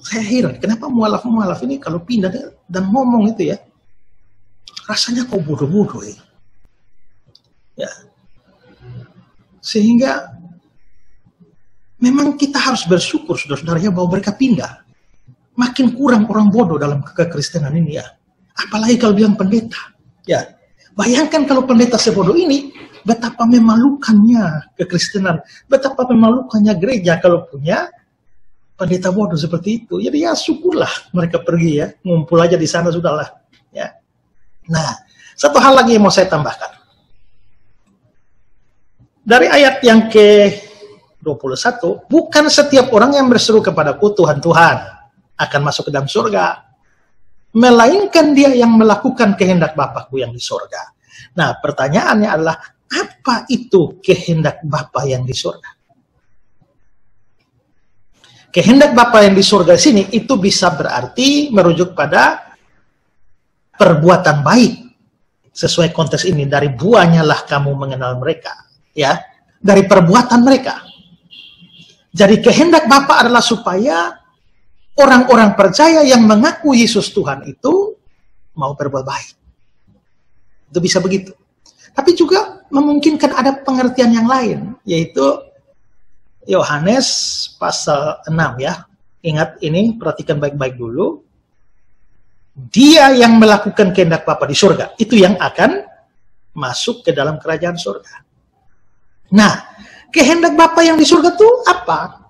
Saya heran, kenapa mualaf-mualaf ini kalau pindah dan ngomong itu ya, rasanya kok bodoh-bodoh ya. Ya. Sehingga memang kita harus bersyukur saudara-saudaranya bahwa mereka pindah. Makin kurang orang bodoh dalam kekristenan ini ya. Apalagi kalau bilang pendeta. Ya. Bayangkan kalau pendeta sebodoh ini, betapa memalukannya kekristenan, betapa memalukannya gereja kalau punya pendeta bodoh seperti itu. Jadi ya syukurlah mereka pergi ya, ngumpul aja di sana sudahlah. Ya. Nah, satu hal lagi yang mau saya tambahkan. Dari ayat yang ke-21, bukan setiap orang yang berseru kepadaku Tuhan, Tuhan akan masuk ke dalam surga, melainkan dia yang melakukan kehendak Bapakku yang di surga. Nah, pertanyaannya adalah, apa itu kehendak Bapa yang di surga? Kehendak Bapa yang di surga sini itu bisa berarti merujuk pada perbuatan baik. Sesuai konteks ini, dari buahnya lah kamu mengenal mereka. Ya, dari perbuatan mereka. Jadi kehendak Bapa adalah supaya orang-orang percaya yang mengaku Yesus Tuhan itu mau berbuat baik. Itu bisa begitu. Tapi juga memungkinkan ada pengertian yang lain, yaitu Yohanes pasal 6 ya. Ingat ini, perhatikan baik-baik dulu. Dia yang melakukan kehendak Bapa di surga, itu yang akan masuk ke dalam kerajaan surga. Nah, kehendak Bapa yang di surga itu apa?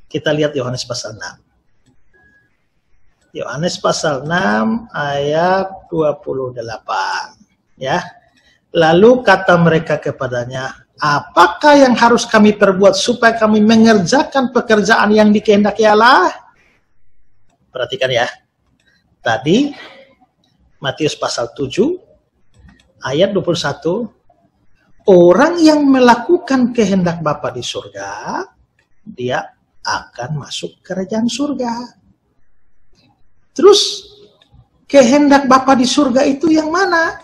Kita lihat Yohanes pasal 6. Yohanes pasal 6 ayat 28. Ya. Lalu kata mereka kepadanya, apakah yang harus kami perbuat supaya kami mengerjakan pekerjaan yang dikehendaki Allah? Perhatikan ya. Tadi Matius pasal 7 ayat 21, orang yang melakukan kehendak Bapa di surga, dia akan masuk kerajaan surga. Terus kehendak Bapa di surga itu yang mana?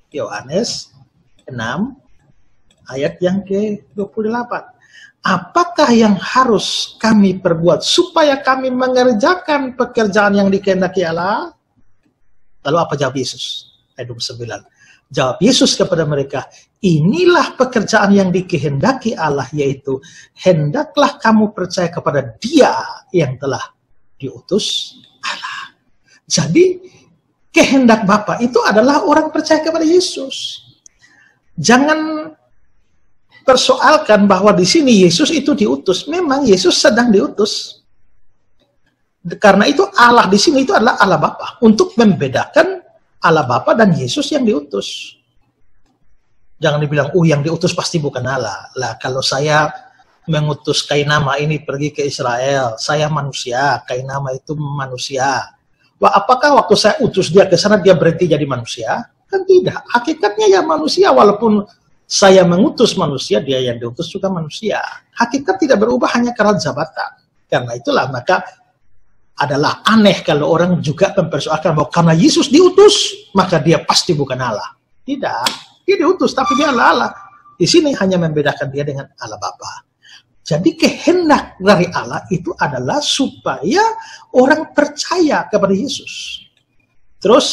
Yohanes 6 ayat yang ke-28. Apakah yang harus kami perbuat supaya kami mengerjakan pekerjaan yang dikehendaki Allah? Lalu apa jawab Yesus? Ayat 29. Jawab Yesus kepada mereka, inilah pekerjaan yang dikehendaki Allah, yaitu hendaklah kamu percaya kepada Dia yang telah diutus Allah. Jadi kehendak Bapa itu adalah orang percaya kepada Yesus. Jangan persoalkan bahwa di sini Yesus itu diutus. Memang Yesus sedang diutus. Karena itu Allah di sini itu adalah Allah Bapa, untuk membedakan Allah Bapa dan Yesus yang diutus. Jangan dibilang, yang diutus pasti bukan Allah. Lah, kalau saya mengutus Kainama ini pergi ke Israel, saya manusia, Kainama itu manusia. Wah, apakah waktu saya utus dia ke sana dia berhenti jadi manusia? Kan tidak. Hakikatnya ya manusia, walaupun saya mengutus manusia, dia yang diutus juga manusia. Hakikat tidak berubah hanya karena jabatan. Karena itulah maka adalah aneh kalau orang juga mempersoalkan bahwa karena Yesus diutus, maka dia pasti bukan Allah. Tidak. Dia diutus, tapi dia Allah. Di sini hanya membedakan dia dengan Allah Bapa. Jadi kehendak dari Allah itu adalah supaya orang percaya kepada Yesus. Terus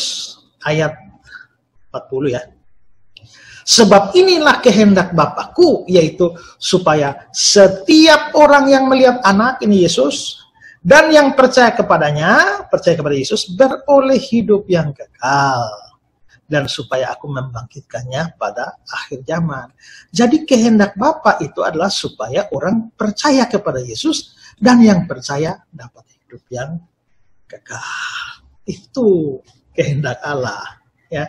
ayat 40 ya. Sebab inilah kehendak Bapakku, yaitu supaya setiap orang yang melihat anak ini Yesus, dan yang percaya kepadanya, percaya kepada Yesus, beroleh hidup yang kekal. Dan supaya aku membangkitkannya pada akhir zaman. Jadi kehendak Bapa itu adalah supaya orang percaya kepada Yesus, dan yang percaya dapat hidup yang kekal. Itu kehendak Allah. Ya.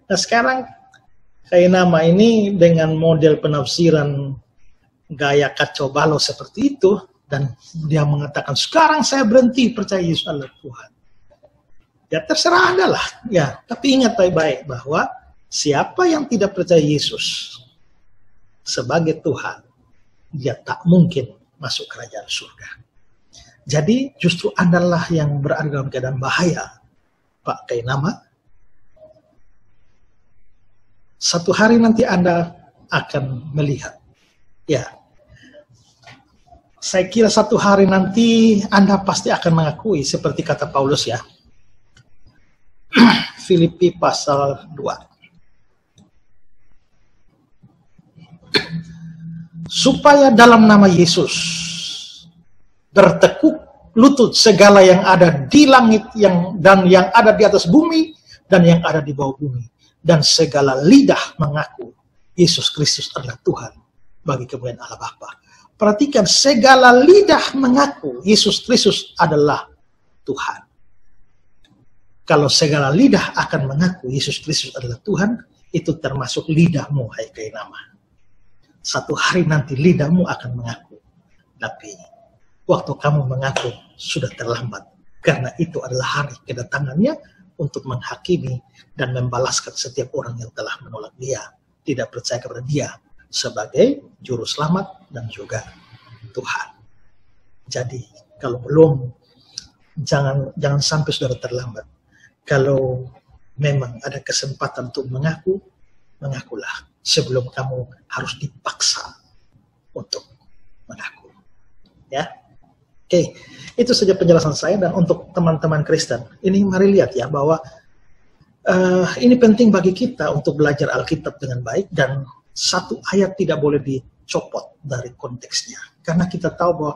Nah sekarang Kainama ini dengan model penafsiran gaya kacau balau seperti itu, dan dia mengatakan, sekarang saya berhenti percaya Yesus adalah Tuhan. Ya terserah Anda lah. Ya, tapi ingat baik-baik bahwa siapa yang tidak percaya Yesus sebagai Tuhan, dia tak mungkin masuk kerajaan surga. Jadi justru Anda lah yang berada dalam keadaan bahaya, Pak Kainama. Satu hari nanti Anda akan melihat. Ya. Saya kira satu hari nanti Anda pasti akan mengakui seperti kata Paulus ya. Filipi pasal 2. Supaya dalam nama Yesus bertekuk lutut segala yang ada di langit dan yang ada di atas bumi dan yang ada di bawah bumi, dan segala lidah mengaku Yesus Kristus adalah Tuhan bagi kemuliaan Allah Bapa. Perhatikan, segala lidah mengaku Yesus Kristus adalah Tuhan. Kalau segala lidah akan mengaku Yesus Kristus adalah Tuhan, itu termasuk lidahmu, hai Kainama. Satu hari nanti lidahmu akan mengaku. Tapi waktu kamu mengaku sudah terlambat. Karena itu adalah hari kedatangannya untuk menghakimi dan membalaskan setiap orang yang telah menolak dia, tidak percaya kepada dia sebagai juru selamat dan juga Tuhan. Jadi kalau belum, jangan sampai saudara terlambat. Kalau memang ada kesempatan untuk mengaku, mengakulah sebelum kamu harus dipaksa untuk mengaku. Ya, oke, itu saja penjelasan saya. Dan untuk teman-teman Kristen, ini mari lihat ya bahwa ini penting bagi kita untuk belajar Alkitab dengan baik, dan satu ayat tidak boleh dicopot dari konteksnya, karena kita tahu bahwa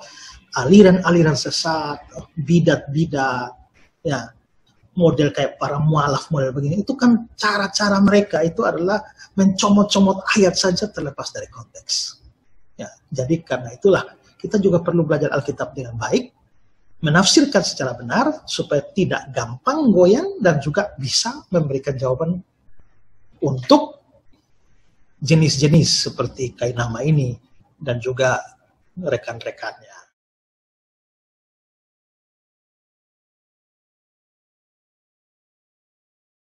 aliran-aliran sesat, bidat-bidat, ya, model kayak para mualaf, model begini, itu kan cara-cara mereka itu adalah mencomot-comot ayat saja terlepas dari konteks. Ya, jadi karena itulah kita juga perlu belajar Alkitab dengan baik, menafsirkan secara benar supaya tidak gampang goyang dan juga bisa memberikan jawaban untuk jenis-jenis seperti Kainama ini dan juga rekan-rekannya.